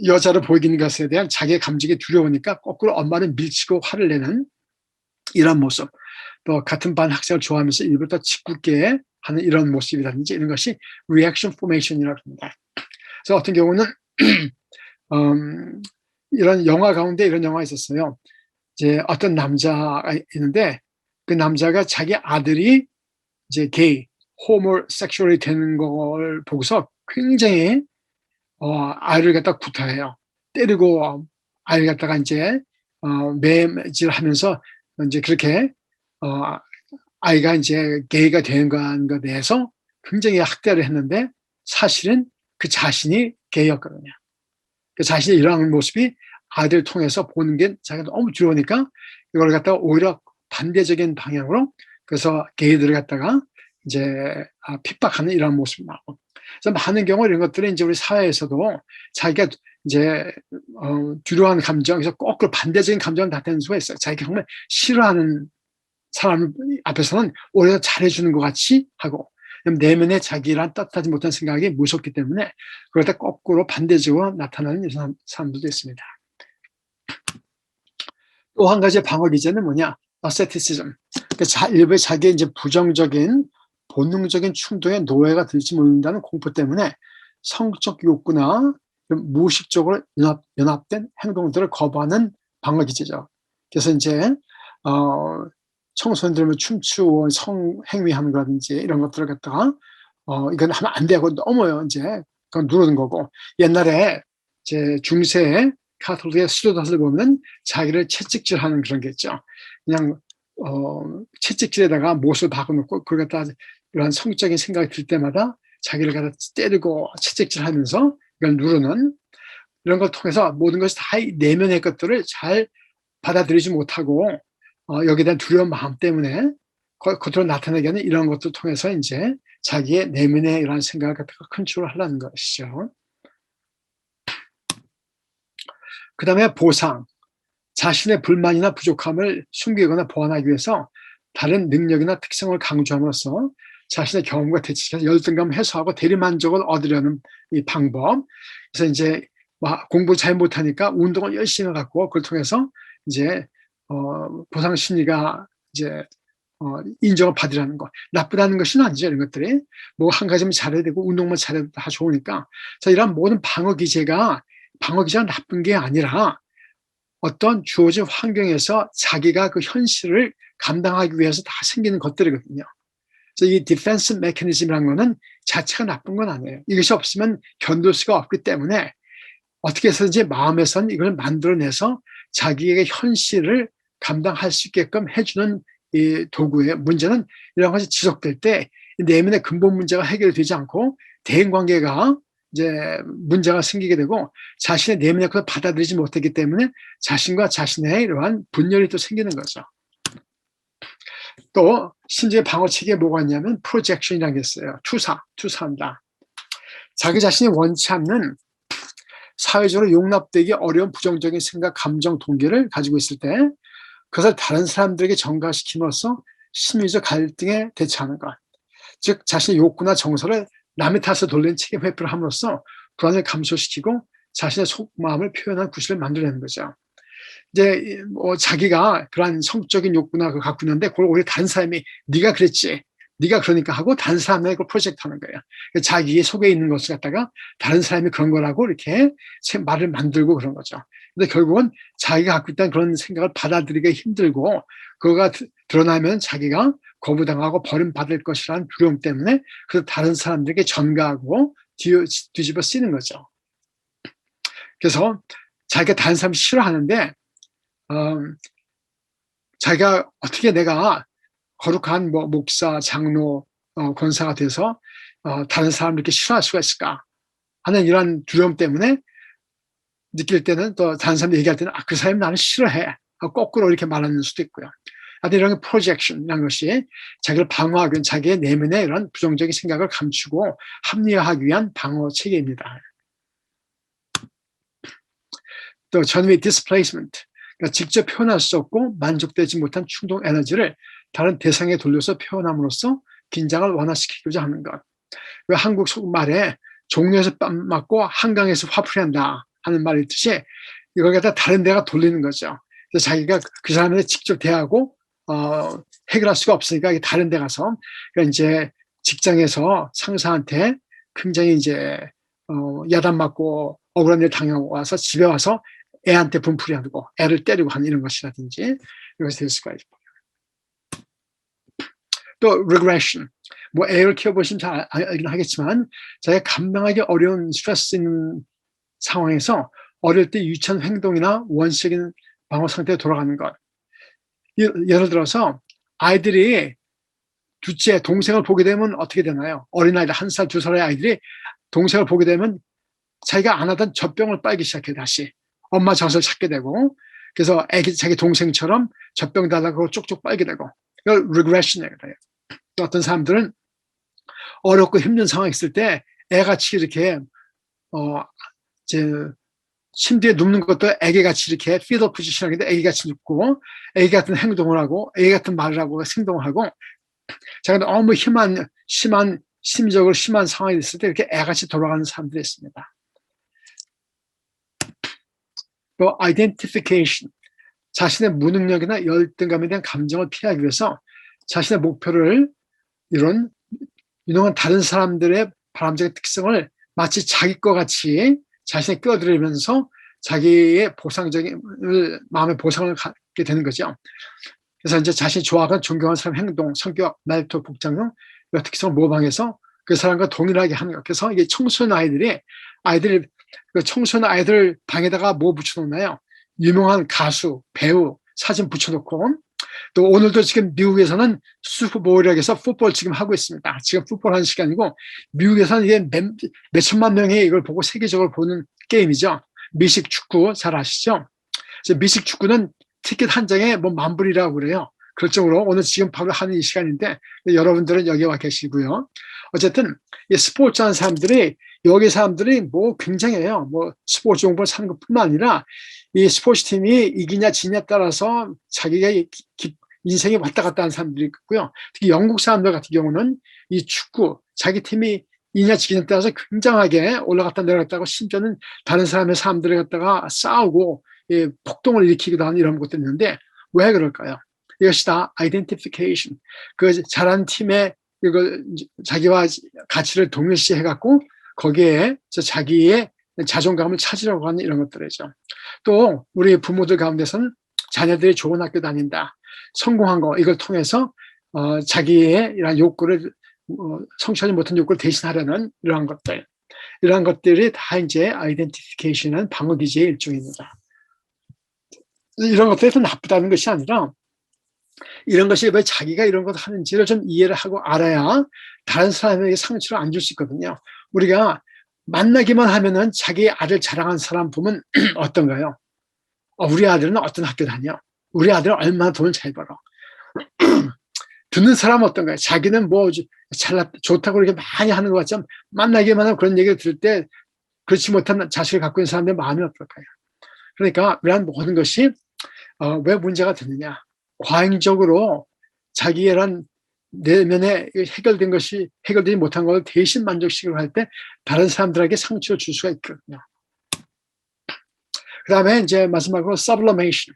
여자로 보이는 것에 대한 자기의 감정이 두려우니까 거꾸로 엄마를 밀치고 화를 내는 이런 모습, 또 같은 반 학생을 좋아하면서 일부러 더 짓궂게 하는 이런 모습이라든지 이런 것이 reaction formation이라고 합니다. 그래서 어떤 경우는 이런 영화 가운데 이런 영화가 있었어요. 이제 어떤 남자가 있는데 그 남자가 자기 아들이 이제 게이, 호모섹슈얼이 되는 걸 보고서 굉장히 아이를 갖다 구타해요. 때리고 아이를 갖다가 이제 매질하면서 이제 그렇게 아이가 이제 게이가 되는 것에 대해서 굉장히 학대를 했는데 사실은 그 자신이 게이였거든요. 그 자신이 이러한 모습이 아이들을 통해서 보는 게 자기가 너무 두려우니까 이걸 갖다가 오히려 반대적인 방향으로 그래서 게이들을 갖다가 이제 핍박하는 이런 모습이 나오고, 그래서 많은 경우 이런 것들은 이제 우리 사회에서도 자기가 이제 두려워하는 감정에서 거꾸로 반대적인 감정을 나타내는 수가 있어요. 자기가 정말 싫어하는 사람 앞에서는 오히려 잘해주는 것 같이 하고, 내면에 자기란 떳떳하지 못한 생각이 무섭기 때문에 그걸 다 거꾸로 반대적으로 나타나는 이런 사람들도 있습니다. 또 한 가지 방어 기제는 뭐냐? asceticism. 일부의 자기의 이제 부정적인 본능적인 충동에 노예가 될지 모른다는 공포 때문에 성적 욕구나 무의식적으로 연합된 행동들을 거부하는 방어 기제죠. 그래서 이제 청소년들 춤추고 성행위하는 거라든지 이런 것들을 갖다가 이건 하면 안 되고 너무 이제 그건 누르는 거고, 옛날에 이제 중세의 카톨릭의 수도사들 보면 자기를 채찍질하는 그런 게 있죠. 그냥 채찍질에다가 못을 박아놓고 그걸 갖다 이런 성적인 생각이 들 때마다 자기를 갖다 때리고 채찍질하면서 이걸 누르는 이런 걸 통해서 모든 것이 다 내면의 것들을 잘 받아들이지 못하고 여기에 대한 두려운 마음 때문에 겉으로 나타나게 하는 이런 것들 통해서 이제 자기의 내면의 이런 생각을 갖다가 컨트롤하려는 것이죠. 그 다음에 보상, 자신의 불만이나 부족함을 숨기거나 보완하기 위해서 다른 능력이나 특성을 강조함으로써 자신의 경험과 대치해서 열등감을 해소하고 대리만족을 얻으려는 이 방법. 그래서 이제 공부 잘 못하니까 운동을 열심히 갖고 그걸 통해서 이제 보상 심리가 이제 인정을 받으라는 거. 나쁘다는 것은 아니죠. 이런 것들이 뭐 한 가지만 잘해야 되고 운동만 잘해도 다 좋으니까. 그래서 이런 모든 방어 기제가 나쁜 게 아니라 어떤 주어진 환경에서 자기가 그 현실을 감당하기 위해서 다 생기는 것들이거든요. 그래서 이 디펜스 메커니즘이라는 거는 자체가 나쁜 건 아니에요. 이것이 없으면 견딜 수가 없기 때문에 어떻게 해서든지 마음에선 이걸 만들어내서 자기에게 현실을 감당할 수 있게끔 해주는 이 도구예요. 문제는 이런 것이 지속될 때 내면의 근본 문제가 해결되지 않고 대인관계가 이제 문제가 생기게 되고 자신의 내면의 것을 받아들이지 못하기 때문에 자신과 자신의 이러한 분열이 또 생기는 거죠. 또 심지어 방어책에 뭐가 있냐면 프로젝션이라는 게 있어요. 투사한다. 자기 자신이 원치 않는 사회적으로 용납되기 어려운 부정적인 생각, 감정, 동기를 가지고 있을 때 그것을 다른 사람들에게 전가시킴으로써 심리적 갈등에 대처하는 것. 즉 자신의 욕구나 정서를 남의 탓을 돌리는 책임 회피를 함으로써 불안을 감소시키고 자신의 속마음을 표현한 구실을 만들어내는 거죠. 이제 자기가 그러한 성적인 욕구나 그걸 갖고 있는데 그걸 오히려 다른 사람이 네가 그랬지, 네가 그러니까 하고 다른 사람에게 그걸 프로젝트하는 거예요. 자기 속에 있는 것을 갖다가 다른 사람이 그런 거라고 이렇게 말을 만들고 그런 거죠. 근데 결국은 자기가 갖고 있다는 그런 생각을 받아들이기가 힘들고 그거가 드러나면 자기가 거부당하고 버림받을 것이라는 두려움 때문에 그래서 다른 사람들에게 전가하고 뒤집어 쓰이는 거죠. 그래서 자기가 다른 사람 싫어하는데 자기가 어떻게 내가 거룩한 뭐 목사, 장로, 권사가 돼서 다른 사람을 이렇게 싫어할 수가 있을까 하는 이런 두려움 때문에 느낄 때는 또 다른 사람들 얘기할 때는 그 사람이 나를 싫어해 거꾸로 이렇게 말하는 수도 있고요. 하여튼 이런 프로젝션이라는 것이 자기를 방어하기 위한 자기의 내면의 이런 부정적인 생각을 감추고 합리화하기 위한 방어 체계입니다. 또 전위 displacement, 그러니까 직접 표현할 수 없고 만족되지 못한 충동 에너지를 다른 대상에 돌려서 표현함으로써 긴장을 완화시키고자 하는 것. 한국 말에 종로에서 뺨 맞고 한강에서 화풀이 한다 하는 말이 있듯이 이걸 갖다 다른 데가 돌리는 거죠. 그래서 자기가 그 사람한테 직접 대하고 해결할 수가 없으니까 다른 데 가서 그러니까 이제 직장에서 상사한테 굉장히 이제 야단 맞고 억울한 일 당하고 와서 집에 와서 애한테 분풀이하고 애를 때리고 하는 이런 것이라든지 이것이 될 수가 있고. 또 regression, 뭐 애를 키워보시면 잘 알긴 하겠지만 자기가 감당하기 어려운 스트레스 있는 상황에서 어릴 때 유치한 행동이나 원시적인 방어 상태에 돌아가는 것. 예를 들어서 아이들이 둘째 동생을 보게 되면 어떻게 되나요? 어린아이들 1살, 2살의 아이들이 동생을 보게 되면 자기가 안 하던 젖병을 빨기 시작해 다시 엄마 젖을 찾게 되고 그래서 자기 동생처럼 젖병 달라고 쪽쪽 빨게 되고 이걸 regression이라고 해요. 또 어떤 사람들은 어렵고 힘든 상황이 있을 때 애같이 이렇게 침대에 눕는 것도 애기같이 이렇게 fetal position인데 애기같이 눕고 애기 같은 행동을 하고 애기 같은 말을 하고 행동을 하고 자기가 너무 심한 심적으로 심한 상황이 있을 때 이렇게 애같이 돌아가는 사람들이 있습니다. 또 identification, 자신의 무능력이나 열등감에 대한 감정을 피하기 위해서 자신의 목표를 이런 유능한 다른 사람들의 바람직한 특성을 마치 자기 것 같이 자신에 끼어들이면서 자기의 마음의 보상을 갖게 되는 거죠. 그래서 이제 자신이 좋아하는 존경하는 사람 행동, 성격, 말투, 복장형 특성을 모방해서 그 사람과 동일하게 하는 것. 그래서 이게 청소년 아이들이 그 청소년 아이들 방에다가 뭐 붙여놓나요? 유명한 가수, 배우 사진 붙여놓고 또 오늘도 지금 미국에서는 슈퍼볼이라고 해서 풋볼 지금 하고 있습니다. 지금 풋볼 하는 시간이고 미국에서는 이게 몇 천만 명이 이걸 보고 세계적으로 보는 게임이죠. 미식 축구 잘 아시죠? 미식 축구는 티켓 한 장에 뭐 $10,000이라고 그래요. 그럴 정도로 오늘 지금 바로 하는 이 시간인데 여러분들은 여기 와 계시고요. 어쨌든 이 스포츠 하는 사람들이 여기 사람들이 뭐 굉장해요. 뭐 스포츠 용품을 사는 것뿐만 아니라 이 스포츠 팀이 이기냐 지냐에 따라서 자기가 인생이 왔다 갔다 하는 사람들이 있고요. 특히 영국 사람들 같은 경우는 이 축구 자기 팀이 이기냐 지기냐에 따라서 굉장하게 올라갔다 내려갔다고 심지어는 다른 사람들을 갖다가 싸우고 폭동을 일으키기도 하는 이런 것도 있는데 왜 그럴까요? 이것이 다 identification, 그 잘하는 팀에 이걸 자기와 가치를 동일시해 갖고 거기에 자기의 자존감을 찾으려고 하는 이런 것들이죠. 또 우리 부모들 가운데서는 자녀들이 좋은 학교 다닌다, 성공한 거 이걸 통해서 자기의 이런 욕구를 성취하지 못한 욕구를 대신하려는 이러한 것들이 다 이제 아이덴티피케이션은 방어 기제의 일종입니다. 이런 것들이 더 나쁘다는 것이 아니라 이런 것이 왜 자기가 이런 것을 하는지를 좀 이해를 하고 알아야 다른 사람에게 상처를 안 줄 수 있거든요. 우리가 만나기만 하면은 자기 아들 자랑한 사람 보면 어떤가요? 우리 아들은 어떤 학교 다녀? 우리 아들은 얼마나 돈을 잘 벌어? 듣는 사람은 어떤가요? 자기는 뭐 좋다고 그렇게 많이 하는 것 같지만 만나기만 하면 그런 얘기를 들을 때 그렇지 못한 자식을 갖고 있는 사람들의 마음이 어떨까요? 그러니까 이러한 모든 것이 왜 문제가 되느냐? 과잉적으로 자기란 내면에 해결된 것이 해결되지 못한 걸 대신 만족시키려고 할 때 다른 사람들에게 상처를 줄 수가 있거든요. 그 다음에 이제 마지막으로 sublimation,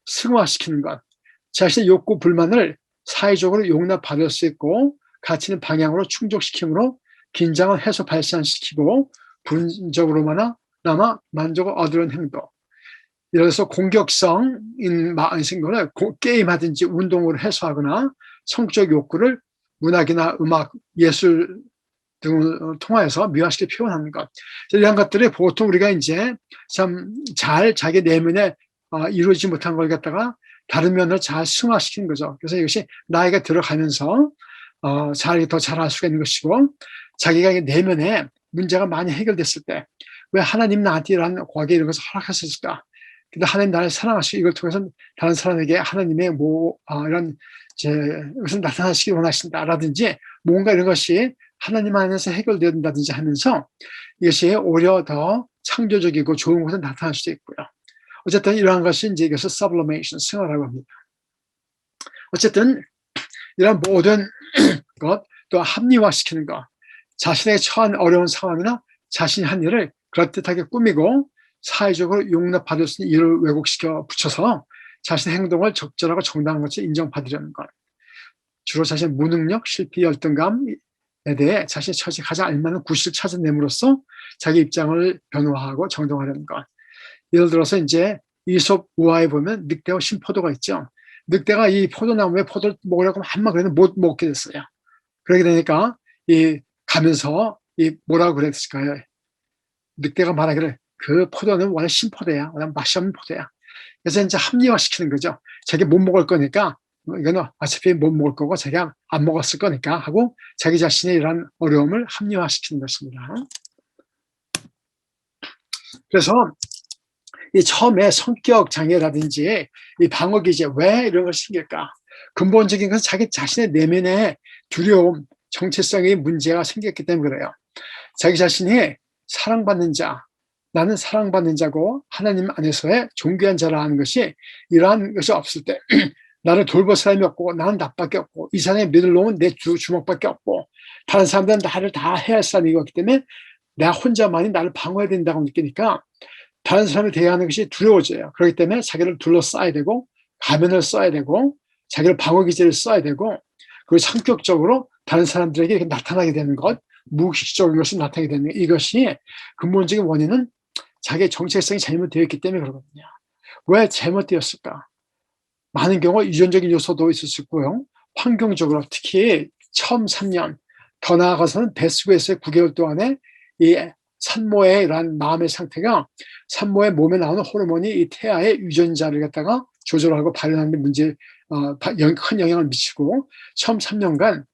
승화시키는 것. 자신의 욕구, 불만을 사회적으로 용납받을 수 있고 가치는 방향으로 충족시키므로 긴장을 해소 발산시키고 부분적으로나마 만족을 얻으려는 행동. 예를 들어서 공격성인 거는 게임하든지 운동으로 해소하거나 성적 욕구를 문학이나 음악, 예술 등을 통해서 묘화시켜 표현하는 것. 이런 것들이 보통 우리가 이제 참 잘 자기 내면에 이루어지지 못한 걸 갖다가 다른 면으로 잘 승화시키는 거죠. 그래서 이것이 나이가 들어가면서 더 잘할 수가 있는 것이고, 자기가 내면에 문제가 많이 해결됐을 때 왜 하나님 나한테 이런 과거에 이런 것을 허락하셨을까? 근데 하나님 나를 사랑하시고 이걸 통해서 다른 사람에게 하나님의 이런 것을 나타나시기 원하신다라든지 뭔가 이런 것이 하나님 안에서 해결된다든지 하면서 이것이 오히려 더 창조적이고 좋은 것을 나타날 수도 있고요. 어쨌든 이러한 것이 이제 이것을 sublimation, 승화라고 합니다. 어쨌든 이런 모든 것, 또 합리화시키는 것, 자신에게 처한 어려운 상황이나 자신이 한 일을 그럴듯하게 꾸미고 사회적으로 용납받을 수 있는 일을 왜곡시켜 붙여서 자신의 행동을 적절하고 정당한 것을 인정받으려는 것. 주로 자신의 무능력, 실패, 열등감에 대해 자신의 처지에 가장 알맞는 구실을 찾아냄으로써 자기 입장을 변화하고 정당화하려는 것. 예를 들어서 이제 이솝 우화에 보면 늑대와 신포도가 있죠. 늑대가 이 포도나무에 포도를 먹으려고 한번 그래도 못 먹게 됐어요. 그러게 되니까 가면서 뭐라고 그랬을까요? 늑대가 말하기를 그 포도는 원래 신포도야. 원래 맛이 없는 포도야. 그래서 이제 합리화시키는 거죠. 자기 못 먹을 거니까 이거는 어차피 못 먹을 거고 자기가 안 먹었을 거니까 하고 자기 자신의 이런 어려움을 합리화시키는 것입니다. 그래서 이 처음에 성격 장애라든지 이 방어 기제 왜 이런 걸 생길까? 근본적인 것은 자기 자신의 내면에 두려움, 정체성의 문제가 생겼기 때문에 그래요. 자기 자신이 사랑받는 자, 나는 사랑받는 자고 하나님 안에서의 존귀한 자라 하는 것이 이러한 것이 없을 때 나를 돌볼 사람이 없고 나는 나밖에 없고 이 사람이 믿을 놈은 내 주먹밖에 없고 다른 사람들은 나를 다 해야 할 사람이 없기 때문에 나 혼자만이 나를 방어해야 된다고 느끼니까 다른 사람을 대하는 것이 두려워져요. 그렇기 때문에 자기를 둘러싸야 되고 가면을 써야 되고 자기를 방어기제를 써야 되고 그리고 성격적으로 다른 사람들에게 이렇게 나타나게 되는 것, 무의식적인 것이 나타나게 되는 것, 이것이 근본적인 원인은 자기의 정체성이 잘못되어 있기 때문에 그러거든요. 왜 잘못되었을까? 많은 경우 유전적인 요소도 있을 수 있고요. 환경적으로 특히 처음 3년, 더 나아가서는 뱃속에서의 9개월 동안에 이 산모의 이러한 마음의 상태가 산모의 몸에 나오는 호르몬이 이 태아의 유전자를 갖다가 조절하고 발현하는 데 큰 영향을 미치고 처음 3년간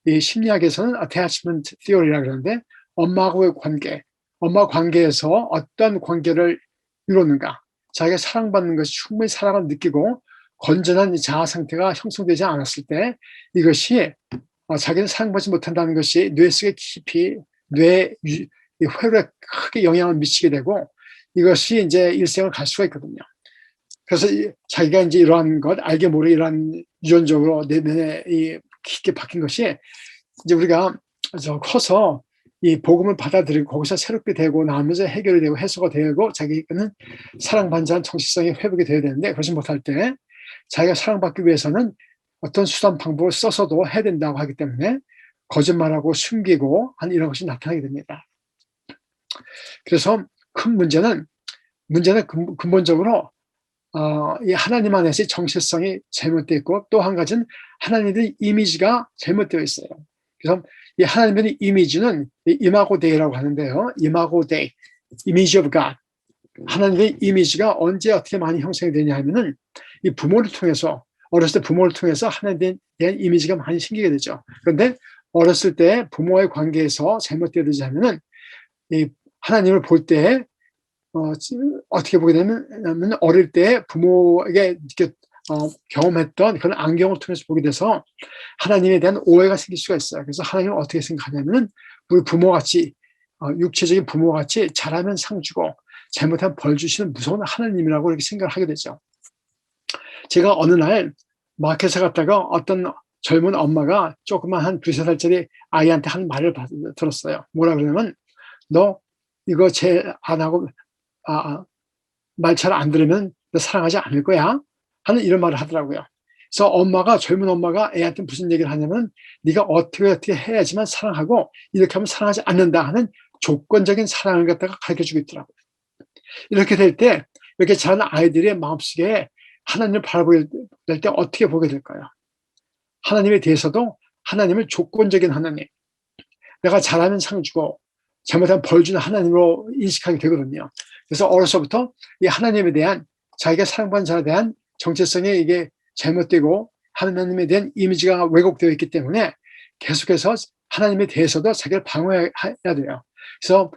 이 심리학에서는 attachment theory라고 그러는데 엄마하고의 관계, 엄마 관계에서 어떤 관계를 이루는가, 자기가 사랑받는 것이 충분히 사랑을 느끼고 건전한 자아 상태가 형성되지 않았을 때 이것이 자기는 사랑받지 못한다는 것이 뇌 속에 깊이 회로에 크게 영향을 미치게 되고 이것이 이제 일생을 갈 수가 있거든요. 그래서 자기가 이제 이러한 것, 알게 모르게 이러한 유전적으로 내면에 깊게 박힌 것이 이제 우리가 커서 이 복음을 받아들이고 거기서 새롭게 되고 나면서 해결이 되고 해소가 되고 자기는 사랑받는 자는 정체성이 회복이 되어야 되는데 그렇지 못할 때 자기가 사랑받기 위해서는 어떤 수단 방법을 써서도 해야 된다고 하기 때문에 거짓말하고 숨기고 하는 이런 것이 나타나게 됩니다. 그래서 큰 문제는 근본적으로 이 하나님 안에서의 정체성이 잘못되어 있고 또 한 가지는 하나님의 이미지가 잘못되어 있어요. 그래서 이 하나님의 이미지는 이마고 데이라고 하는데요. 이마고 데이, 이미지 오브 갓. 하나님의 이미지가 언제 어떻게 많이 형성이 되냐 하면은 이 부모를 통해서 어렸을 때 부모를 통해서 하나님에 대한 이미지가 많이 생기게 되죠. 그런데 어렸을 때 부모와의 관계에서 잘못되지 하면은 이 하나님을 볼 때 어떻게 보게 되냐면 어릴 때 부모에게 이렇게 경험했던 그런 안경을 통해서 보게 돼서 하나님에 대한 오해가 생길 수가 있어요. 그래서 하나님을 어떻게 생각하냐면은 우리 부모같이 육체적인 부모같이 잘하면 상 주고 잘못하면 벌 주시는 무서운 하나님이라고 이렇게 생각을 하게 되죠. 제가 어느 날 마켓에 갔다가 어떤 젊은 엄마가 조그만 한 2~3살짜리 아이한테 한 말을 들었어요. 뭐라 그러냐면 너 이거 안 하고 말 잘 안 들으면 너 사랑하지 않을 거야 하는 이런 말을 하더라고요. 그래서 젊은 엄마가 애한테 무슨 얘기를 하냐면 네가 어떻게 해야지만 사랑하고 이렇게 하면 사랑하지 않는다 하는 조건적인 사랑을 갖다가 가르쳐주고 있더라고요. 이렇게 될 때 이렇게 자란 아이들의 마음속에 하나님을 바라보게 될 때 어떻게 보게 될까요? 하나님에 대해서도 하나님을 조건적인 하나님, 내가 잘하면 상 주고 잘못하면 벌 주는 하나님으로 인식하게 되거든요. 그래서 어려서부터 이 하나님에 대한 자기가 사랑받는 자에 대한 정체성이 이게 잘못되고 하나님에 대한 이미지가 왜곡되어 있기 때문에 계속해서 하나님에 대해서도 자기를 방어해야 돼요. 그래서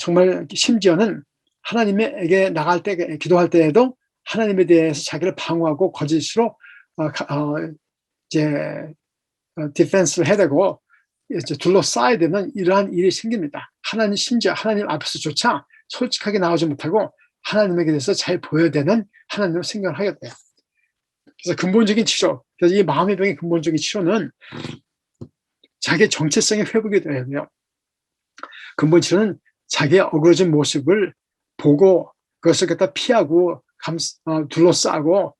정말 심지어는 하나님에게 나갈 때 기도할 때에도 하나님에 대해서 자기를 방어하고 거짓으로 이제 디펜스를 해야 되고 이제 둘러싸야 되는 이러한 일이 생깁니다. 심지어 하나님 앞에서조차 솔직하게 나오지 못하고 하나님에게 대해서 잘 보여야 되는 하나님을 생각을 하게 돼요. 그래서 근본적인 치료, 그래서 이 마음의 병의 근본적인 치료는 자기의 정체성의 회복이 돼야 돼요. 근본 치료는 자기의 어그러진 모습을 보고 그것을 갖다 피하고 둘러싸고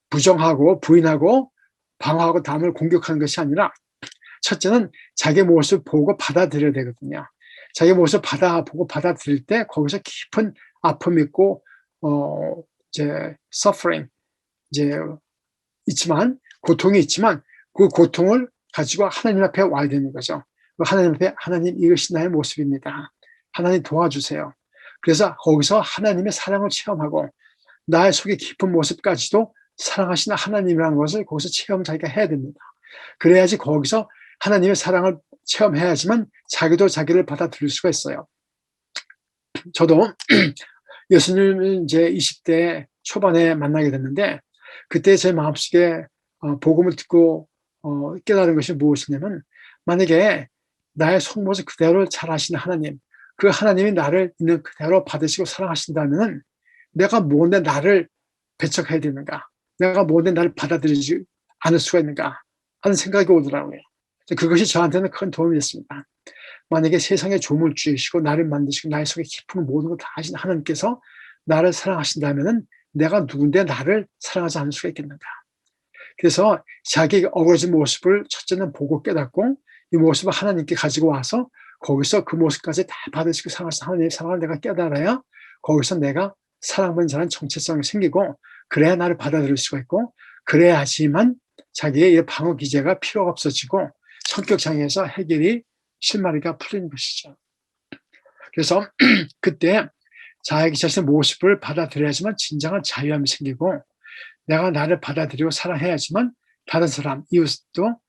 부정하고 부인하고 방어하고 남을 공격하는 것이 아니라 첫째는 자기 모습을 보고 받아들여야 되거든요. 자기 모습을 보고 받아들일 때 거기서 깊은 아픔이 있고 이제 suffering 이제 있지만 고통이 있지만 그 고통을 가지고 하나님 앞에 와야 되는 거죠. 하나님 앞에 하나님 이것이 나의 모습입니다. 하나님 도와주세요. 그래서 거기서 하나님의 사랑을 체험하고 나의 속에 깊은 모습까지도 사랑하시는 하나님이라는 것을 거기서 자기가 해야 됩니다. 그래야지 거기서 하나님의 사랑을 체험해야지만 자기도 자기를 받아들일 수가 있어요. 저도 예수님을 이제 20대 초반에 만나게 됐는데 그때 제 마음속에 복음을 듣고 깨달은 것이 무엇이냐면 만약에 나의 속모습 그대로 잘 아시는 하나님, 그 하나님이 나를 있는 그대로 받으시고 사랑하신다면 내가 뭔데 나를 배척해야 되는가? 내가 뭔데 나를 받아들이지 않을 수가 있는가? 하는 생각이 오더라고요. 그것이 저한테는 큰 도움이 됐습니다. 만약에 세상의 조물주이시고 나를 만드시고 나의 속에 깊은 모든 걸 다 아신 하나님께서 나를 사랑하신다면 내가 누군데 나를 사랑하지 않을 수가 있겠는가. 그래서 자기 어그러진 모습을 첫째는 보고 깨닫고 이 모습을 하나님께 가지고 와서 거기서 그 모습까지 다 받으시고 사랑하신 하나님의 사랑을 내가 깨달아야 거기서 내가 사랑받는 자라는 정체성이 생기고 그래야 나를 받아들일 수가 있고 그래야지만 자기의 방어 기제가 필요가 없어지고 성격 장애에서 해결이 실마리가 풀리는 것이죠. 그래서 그때 자기 자신의 모습을 받아들여야지만 진정한 자유함이 생기고 내가 나를 받아들이고 사랑해야지만 다른 사람, 이웃도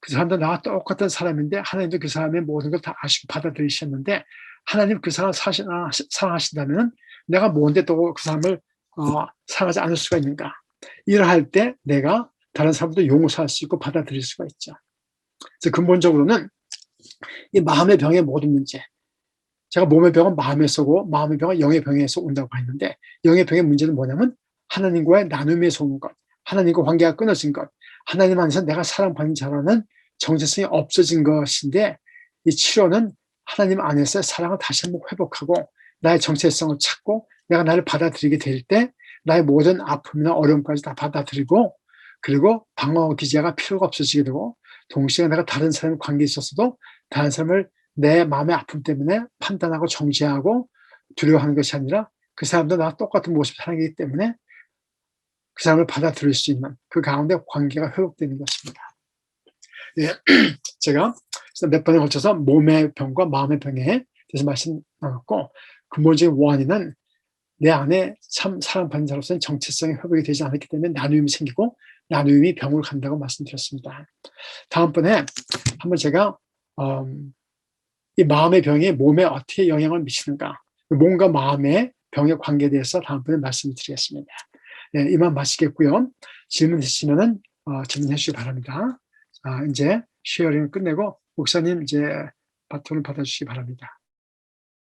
그 사람도 나와 똑같은 사람인데 하나님도 그 사람의 모든 걸 다 아시고 받아들이셨는데 하나님 그 사람 사랑하신다면 내가 뭔데 또 그 사람을 사랑하지 않을 수가 있는가. 이러할 때 내가 다른 사람도 용서할 수 있고 받아들일 수가 있죠. 그래서 근본적으로는 이 마음의 병의 모든 문제, 제가 몸의 병은 마음에서 오고 마음의 병은 영의 병에서 온다고 했는데 영의 병의 문제는 뭐냐면 하나님과의 나눔에서 오는 것, 하나님과 관계가 끊어진 것, 하나님 안에서 내가 사랑받는 자라는 정체성이 없어진 것인데 이 치료는 하나님 안에서 사랑을 다시 한번 회복하고 나의 정체성을 찾고 내가 나를 받아들이게 될 때 나의 모든 아픔이나 어려움까지 다 받아들이고 그리고 방어 기제가 필요가 없어지게 되고 동시에 내가 다른 사람과 관계에 있어서도 다른 사람을 내 마음의 아픔 때문에 판단하고 정죄하고 두려워하는 것이 아니라 그 사람도 나와 똑같은 모습을 사랑하기 때문에 그 사람을 받아들일 수 있는 그 가운데 관계가 회복되는 것입니다. 예, 제가 몇 번에 걸쳐서 몸의 병과 마음의 병에 대해서 말씀 나눴고 근본적인 원인은 내 안에 참 사랑받는 자로서는 정체성이 회복이 되지 않았기 때문에 나눔이 생기고 나누임이 병으로 간다고 말씀드렸습니다. 다음번에 한번 제가 이 마음의 병이 몸에 어떻게 영향을 미치는가, 몸과 마음의 병의 관계에 대해서 다음번에 말씀드리겠습니다. 네, 이만 마치겠고요. 질문 있으시면은 질문해 주시기 바랍니다. 이제 쉐어링을 끝내고 목사님 이제 바톤을 받아주시기 바랍니다.